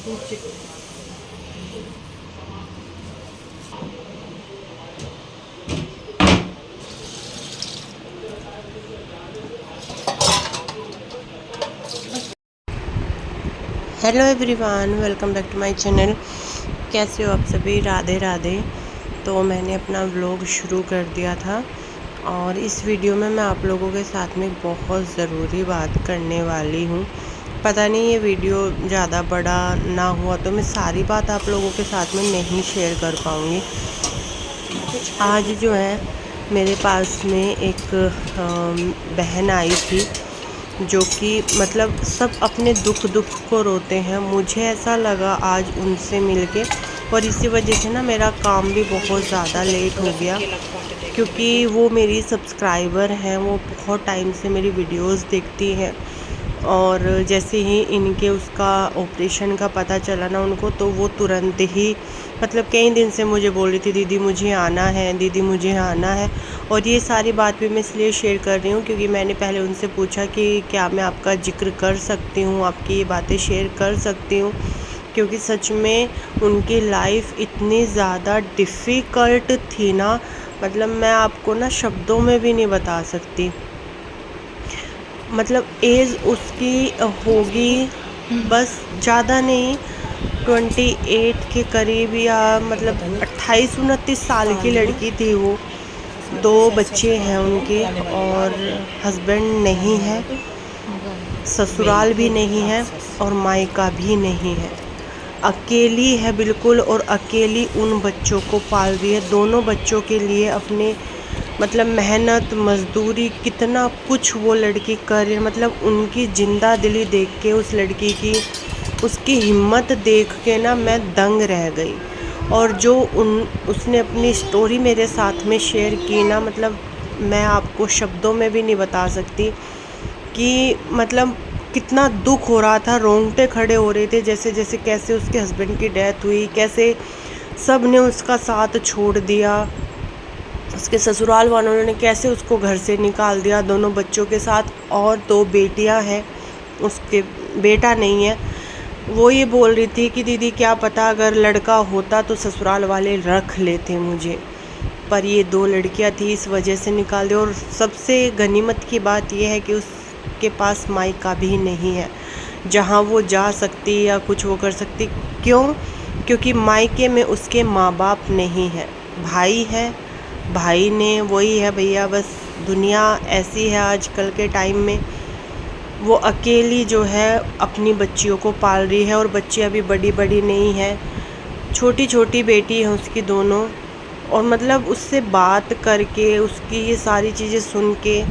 Hello everyone, welcome back to my channel. कैसे हो आप सभी? राधे राधे। तो मैंने अपना व्लॉग शुरू कर दिया था और इस वीडियो में मैं आप लोगों के साथ में बहुत ज़रूरी बात करने वाली हूँ। पता नहीं ये वीडियो ज़्यादा बड़ा ना हुआ तो मैं सारी बात आप लोगों के साथ में नहीं शेयर कर पाऊँगी। आज जो है मेरे पास में एक बहन आई थी जो कि मतलब सब अपने दुख को रोते हैं। मुझे ऐसा लगा आज उनसे मिलके, और इसी वजह से ना मेरा काम भी बहुत ज़्यादा लेट हो गया, क्योंकि वो मेरी सब्सक्राइबर हैं, वो बहुत टाइम से मेरी वीडियोस देखती हैं। और जैसे ही इनके उसका ऑपरेशन का पता चला ना उनको, तो वो तुरंत ही मतलब कई दिन से मुझे बोल रही थी, दीदी मुझे आना है, दीदी मुझे आना है। और ये सारी बात भी मैं इसलिए शेयर कर रही हूँ क्योंकि मैंने पहले उनसे पूछा कि क्या मैं आपका जिक्र कर सकती हूँ, आपकी ये बातें शेयर कर सकती हूँ, क्योंकि सच में उनकी लाइफ इतनी ज़्यादा डिफ़िकल्ट थी ना, मतलब मैं आपको ना शब्दों में भी नहीं बता सकती। मतलब एज उसकी होगी बस ज़्यादा नहीं, 28 के करीब, या मतलब 28-29 साल की लड़की थी वो। 2 बच्चे हैं उनके और हस्बैंड नहीं है, ससुराल भी नहीं है और मायका भी नहीं है। अकेली है बिल्कुल, और अकेली उन बच्चों को पाल रही है। दोनों बच्चों के लिए अपने मतलब मेहनत मज़दूरी कितना कुछ वो लड़की कर रही है। मतलब उनकी ज़िंदा दिली देख के, उस लड़की की उसकी हिम्मत देख के ना मैं दंग रह गई। और जो उसने अपनी स्टोरी मेरे साथ में शेयर की ना, मतलब मैं आपको शब्दों में भी नहीं बता सकती कि मतलब कितना दुख हो रहा था। रोंगटे खड़े हो रहे थे, जैसे जैसे कैसे उसके हस्बैंड की डेथ हुई, कैसे सब ने उसका साथ छोड़ दिया, उसके ससुराल वालों ने कैसे उसको घर से निकाल दिया दोनों बच्चों के साथ। और 2 बेटियां हैं, उसके बेटा नहीं है। वो ये बोल रही थी कि दीदी क्या पता अगर लड़का होता तो ससुराल वाले रख लेते मुझे, पर ये 2 लड़कियां थी इस वजह से निकाल दी। और सबसे गनीमत की बात यह है कि उसके पास मायका भी नहीं है जहां वो जा सकती या कुछ वो कर सकती। क्यों? क्योंकि मायके में उसके माँ बाप नहीं है, भाई है, भाई ने वही है भैया। बस दुनिया ऐसी है आजकल के टाइम में, वो अकेली जो है अपनी बच्चियों को पाल रही है। और बच्ची अभी बड़ी बड़ी नहीं है, छोटी छोटी बेटी है उसकी दोनों। और मतलब उससे बात करके, उसकी ये सारी चीज़ें सुन के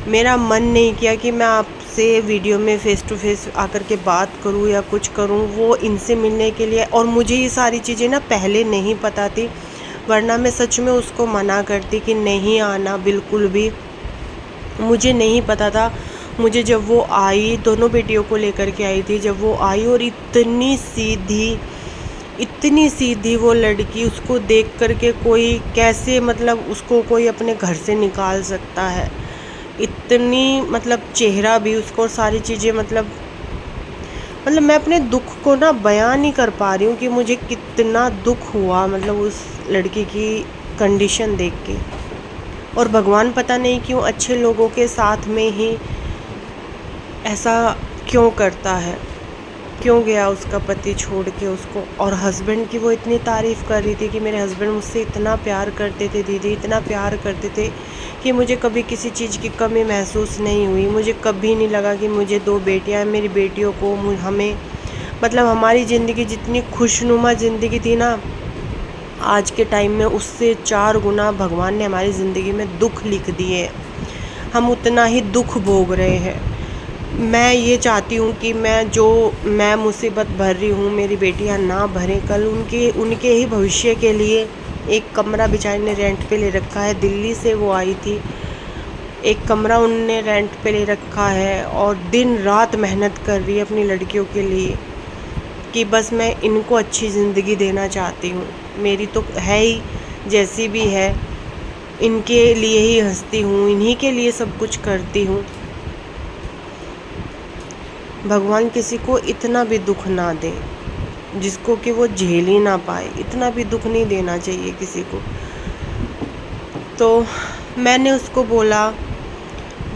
मेरा मन नहीं किया कि मैं आपसे वीडियो में फ़ेस टू फेस आकर के बात करूं या कुछ करूं। वो इनसे मिलने के लिए, और मुझे ये सारी चीज़ें ना पहले नहीं पता थी, वरना मैं सच में उसको मना करती कि नहीं आना बिल्कुल भी। मुझे नहीं पता था। मुझे जब वो आई, दोनों बेटियों को लेकर के आई थी, जब वो आई और इतनी सीधी वो लड़की, उसको देख कर के कोई कैसे मतलब उसको कोई अपने घर से निकाल सकता है। इतनी मतलब चेहरा भी उसको, और सारी चीज़ें मतलब मैं अपने दुख को ना बयान नहीं कर पा रही हूँ कि मुझे कितना दुख हुआ मतलब उस लड़की की कंडीशन देख के। और भगवान पता नहीं क्यों अच्छे लोगों के साथ में ही ऐसा क्यों करता है, क्यों गया उसका पति छोड़ के उसको। और हस्बैंड की वो इतनी तारीफ़ कर रही थी कि मेरे हस्बैंड मुझसे इतना प्यार करते थे दीदी, इतना प्यार करते थे कि मुझे कभी किसी चीज़ की कमी महसूस नहीं हुई। मुझे कभी नहीं लगा कि मुझे 2 बेटियां हैं, मेरी बेटियों को हमें मतलब हमारी ज़िंदगी जितनी खुशनुमा ज़िंदगी थी ना आज के टाइम में, उससे 4 गुना भगवान ने हमारी ज़िंदगी में दुख लिख दिए। हम उतना ही दुख भोग रहे हैं। मैं ये चाहती हूँ कि मैं मुसीबत भर रही हूँ, मेरी बेटियाँ ना भरें। कल उनके ही भविष्य के लिए एक कमरा बेचारी ने रेंट पे ले रखा है। दिल्ली से वो आई थी, एक कमरा उनने रेंट पे ले रखा है और दिन रात मेहनत कर रही है अपनी लड़कियों के लिए कि बस मैं इनको अच्छी ज़िंदगी देना चाहती हूँ। मेरी तो है ही जैसी भी है, इनके लिए ही हंसती हूँ, इन्हीं के लिए सब कुछ करती हूँ। भगवान किसी को इतना भी दुख ना दे। जिसको कि वो झेल ही ना पाए। इतना भी दुख नहीं देना चाहिए किसी को। तो मैंने उसको बोला,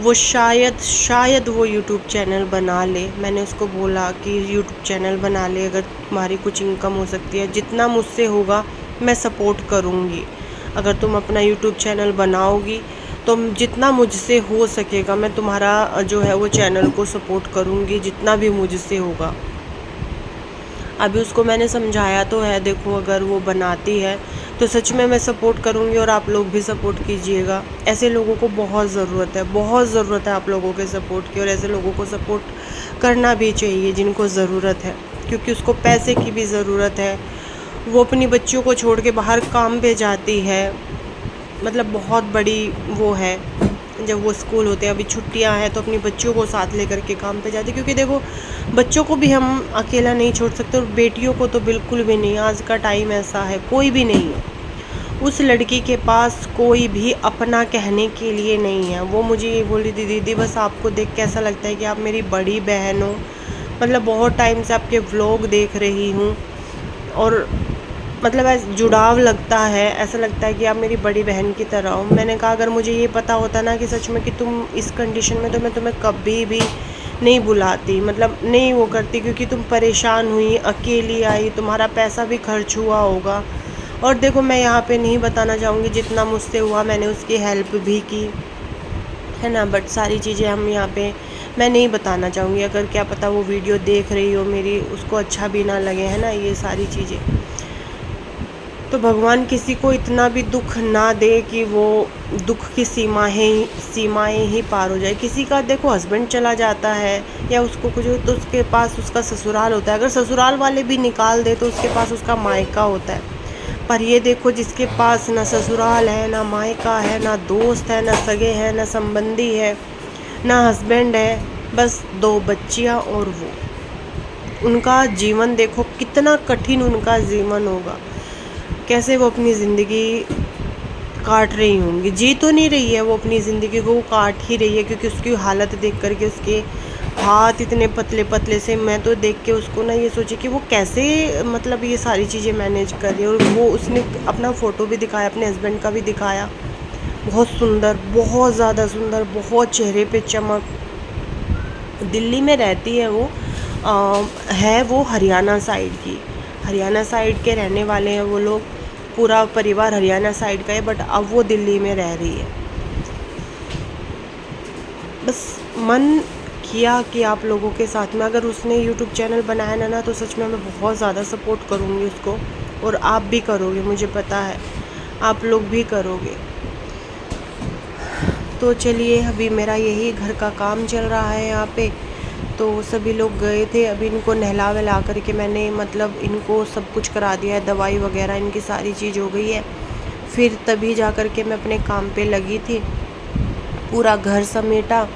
वो शायद वो यूट्यूब चैनल बना ले। मैंने उसको बोला कि यूट्यूब चैनल बना ले, अगर तुम्हारी कुछ इनकम हो सकती है, जितना मुझसे होगा मैं सपोर्ट करूँगी। अगर तुम अपना यूट्यूब चैनल बनाओगी तो जितना मुझसे हो सकेगा मैं तुम्हारा जो है वो चैनल को सपोर्ट करूँगी, जितना भी मुझसे होगा। अभी उसको मैंने समझाया तो है, देखो अगर वो बनाती है तो सच में मैं सपोर्ट करूँगी और आप लोग भी सपोर्ट कीजिएगा। ऐसे लोगों को बहुत ज़रूरत है, बहुत ज़रूरत है आप लोगों के सपोर्ट की, और ऐसे लोगों को सपोर्ट करना भी चाहिए जिनको ज़रूरत है, क्योंकि उसको पैसे की भी ज़रूरत है। वो अपनी बच्चियों को छोड़ के बाहर काम पे जाती है, मतलब बहुत बड़ी वो है। जब वो स्कूल होते हैं, अभी छुट्टियां हैं, तो अपनी बच्चियों को साथ लेकर के काम पे जाती, क्योंकि देखो बच्चों को भी हम अकेला नहीं छोड़ सकते और बेटियों को तो बिल्कुल भी नहीं। आज का टाइम ऐसा है, कोई भी नहीं है उस लड़की के पास, कोई भी अपना कहने के लिए नहीं है। वो मुझे ये बोल रही थी, दीदी बस आपको देख के ऐसा लगता है कि आप मेरी बड़ी बहन हो, मतलब बहुत टाइम से आपके व्लॉग देख रही हूँ और मतलब ऐसा जुड़ाव लगता है, ऐसा लगता है कि आप मेरी बड़ी बहन की तरह हो। मैंने कहा अगर मुझे ये पता होता ना कि सच में कि तुम इस कंडीशन में, तो मैं तुम्हें कभी भी नहीं बुलाती, मतलब नहीं वो करती, क्योंकि तुम परेशान हुई, अकेली आई, तुम्हारा पैसा भी खर्च हुआ होगा। और देखो मैं यहाँ पे नहीं बताना चाहूँगी, जितना मुझसे हुआ मैंने उसकी हेल्प भी की है ना, बट सारी चीज़ें हम यहाँ पे मैं नहीं बताना चाहूँगी। अगर क्या पता वो वीडियो देख रही हो मेरी, उसको अच्छा भी ना लगे, है ना, ये सारी चीज़ें। तो भगवान किसी को इतना भी दुख ना दे कि वो दुख की सीमाएं ही पार हो जाए। किसी का देखो हस्बैंड चला जाता है या उसको कुछ हो, तो उसके पास उसका ससुराल होता है। अगर ससुराल वाले भी निकाल दे तो उसके पास उसका मायका होता है। पर ये देखो जिसके पास ना ससुराल है, ना मायका है, ना दोस्त है, ना सगे हैं, ना संबंधी है, ना हस्बैंड है, बस 2 बच्चियाँ और वो। उनका जीवन देखो कितना कठिन उनका जीवन होगा, कैसे वो अपनी ज़िंदगी काट रही होंगी। जी तो नहीं रही है वो अपनी ज़िंदगी को, वो काट ही रही है, क्योंकि उसकी हालत देख करके, उसके हाथ इतने पतले पतले से, मैं तो देख के उसको ना ये सोची कि वो कैसे मतलब ये सारी चीज़ें मैनेज कर रही है। और वो उसने अपना फ़ोटो भी दिखाया, अपने हस्बैंड का भी दिखाया, बहुत सुंदर, बहुत ज़्यादा सुंदर, बहुत चेहरे पे चमक। दिल्ली में रहती है वो, है वो हरियाणा साइड की, हरियाणा साइड के रहने वाले हैं वो लोग, पूरा परिवार हरियाणा साइड का है, बट अब वो दिल्ली में रह रही है। बस मन किया कि आप लोगों के साथ में, अगर उसने यूट्यूब चैनल बनाया ना तो सच में मैं बहुत ज़्यादा सपोर्ट करूँगी उसको, और आप भी करोगे, मुझे पता है आप लोग भी करोगे। तो चलिए, अभी मेरा यही घर का काम चल रहा है यहाँ पे। तो सभी लोग गए थे, अभी इनको नहला वहला करके मैंने मतलब इनको सब कुछ करा दिया है, दवाई वगैरह इनकी सारी चीज़ हो गई है। फिर तभी जा कर के मैं अपने काम पे लगी थी, पूरा घर समेटा,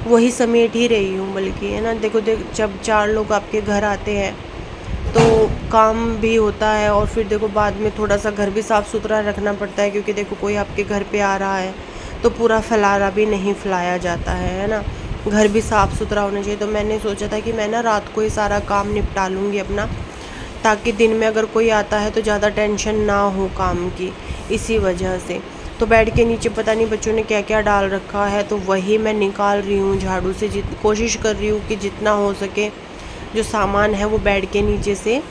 वही समेट ही रही हूँ बल्कि, है ना। देखो जब 4 लोग आपके घर आते हैं तो काम भी होता है, और फिर देखो बाद में थोड़ा सा घर भी साफ़ सुथरा रखना पड़ता है, क्योंकि देखो कोई आपके घर पे आ रहा है तो पूरा फैलारा भी नहीं फैलाया जाता है ना, घर भी साफ़ सुथरा होना चाहिए। तो मैंने सोचा था कि मैं ना रात को ही सारा काम निपटा लूँगी अपना, ताकि दिन में अगर कोई आता है तो ज़्यादा टेंशन ना हो काम की, इसी वजह से। तो बेड के नीचे पता नहीं बच्चों ने क्या क्या डाल रखा है, तो वही मैं निकाल रही हूँ झाड़ू से। कोशिश कर रही हूँ कि जितना हो सके जो सामान है वो बेड के नीचे से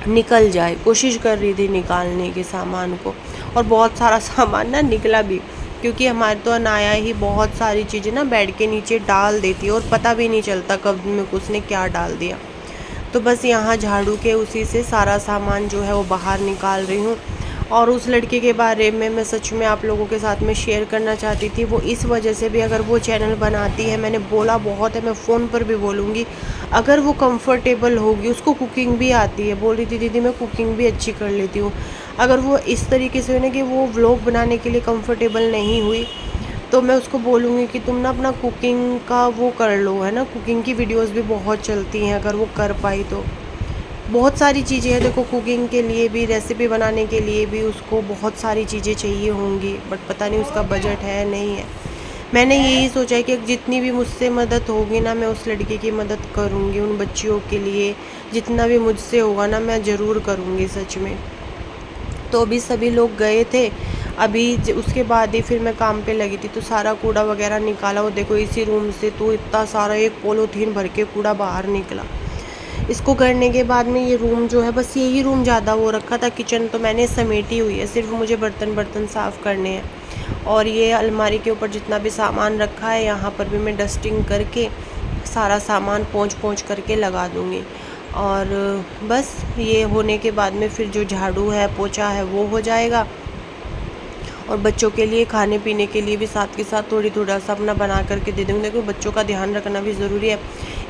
निकल जाए, कोशिश कर रही थी निकालने के सामान को। और बहुत सारा सामान ना निकला भी, क्योंकि हमारे तो अनाया ही बहुत सारी चीज़ें ना बेड के नीचे डाल देती है और पता भी नहीं चलता कब में उसने क्या डाल दिया। तो बस यहाँ झाड़ू के उसी से सारा सामान जो है वो बाहर निकाल रही हूँ। और उस लड़के के बारे में मैं सच में आप लोगों के साथ में शेयर करना चाहती थी। वो इस वजह से भी, अगर वो चैनल बनाती है, मैंने बोला बहुत है, मैं फ़ोन पर भी बोलूँगी, अगर वो कंफर्टेबल होगी, उसको कुकिंग भी आती है, बोल रही थी दीदी मैं कुकिंग भी अच्छी कर लेती हूँ, अगर वो इस तरीके से ना कि वो व्लॉग बनाने के लिए कंफर्टेबल नहीं हुई, तो मैं उसको बोलूँगी कि तुम ना अपना कुकिंग का वो कर लो, है ना। कुकिंग की वीडियोस भी बहुत चलती हैं, अगर वो कर पाई तो। बहुत सारी चीज़ें हैं, देखो कुकिंग के लिए भी, रेसिपी बनाने के लिए भी उसको बहुत सारी चीज़ें चाहिए होंगी, बट पता नहीं उसका बजट है नहीं है। मैंने यही सोचा है कि जितनी भी मुझसे मदद होगी ना, मैं उस लड़की की मदद करूँगी, उन बच्चियों के लिए जितना भी मुझसे होगा ना मैं ज़रूर करूँगी सच में। तो अभी सभी लोग गए थे, अभी उसके बाद ही फिर मैं काम पे लगी थी, तो सारा कूड़ा वगैरह निकाला। वो देखो इसी रूम से तो इतना सारा एक पॉलीथीन भर के कूड़ा बाहर निकला। इसको करने के बाद में ये रूम जो है, बस यही रूम ज़्यादा वो रखा था, किचन तो मैंने समेटी हुई है, सिर्फ मुझे बर्तन साफ़ करने हैं। और ये अलमारी के ऊपर जितना भी सामान रखा है, यहाँ पर भी मैं डस्टिंग करके सारा सामान पोंछ करके लगा दूँगी। और बस ये होने के बाद में फिर जो झाड़ू है पोछा है वो हो जाएगा। और बच्चों के लिए खाने पीने के लिए भी साथ के साथ थोड़ा सा अपना बना करके दे दूँगी। देखो बच्चों का ध्यान रखना भी ज़रूरी है,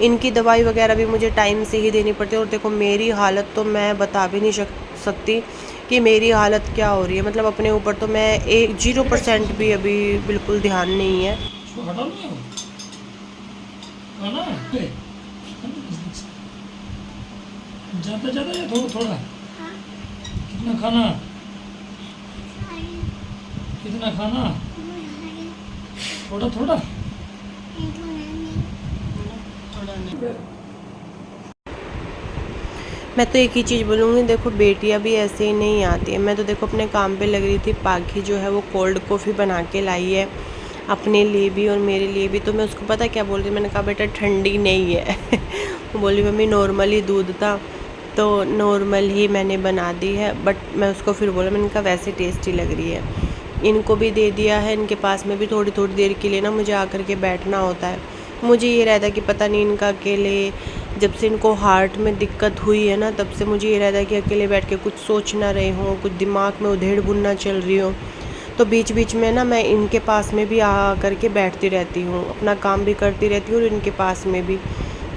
इनकी दवाई वगैरह भी मुझे टाइम से ही देनी पड़ती है। और देखो मेरी हालत तो मैं बता भी नहीं सकती कि मेरी हालत क्या हो रही है, मतलब अपने ऊपर तो मैं 0% भी अभी बिल्कुल ध्यान नहीं है। ज़्यादा ज़्यादा या थोड़ा थोड़ा? कितना खाना? कितना खाना? थोड़ा थोड़ा? मैं तो एक ही चीज़ बोलूँगी, देखो बेटियां भी ऐसे ही नहीं आती हैं। मैं तो देखो अपने काम पे लग रही थी, पाखी जो है वो कोल्ड कॉफ़ी बना के लाई है अपने लिए भी और मेरे लिए भी। तो मैं उसको पता क्या बोल रही, मैंने कहा बेटा ठंडी नहीं है वो बोली मम्मी नॉर्मल ही दूध था, तो नॉर्मल ही मैंने बना दी है। बट मैं उसको फिर बोला, मैंने कहा वैसे टेस्टी लग रही है। इनको भी दे दिया है, इनके पास में भी थोड़ी थोड़ी देर के लिए ना मुझे आकर के बैठना होता है। मुझे ये रहता है कि पता नहीं इनका अकेले, जब से इनको हार्ट में दिक्कत हुई है ना, तब से मुझे ये रहता है कि अकेले बैठ के कुछ सोच ना रही हूँ, कुछ दिमाग में उधेड़ बुन ना चल रही हो। तो बीच बीच में ना मैं इनके पास में भी आ करके बैठती रहती हूँ, अपना काम भी करती रहती हूँ और इनके पास में भी,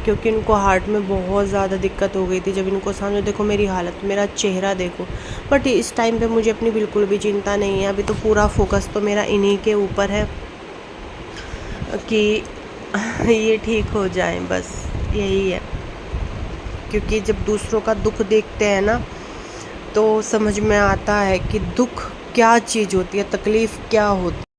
क्योंकि इनको हार्ट में बहुत ज़्यादा दिक्कत हो गई थी। जब इनको सामने देखो मेरी हालत, मेरा चेहरा देखो। बट इस टाइम पे मुझे अपनी बिल्कुल भी चिंता नहीं है, अभी तो पूरा फोकस तो मेरा इन्हीं के ऊपर है कि ये ठीक हो जाए, बस यही है। क्योंकि जब दूसरों का दुख देखते हैं ना, तो समझ में आता है कि दुख क्या चीज़ होती है, तकलीफ़ क्या होती है।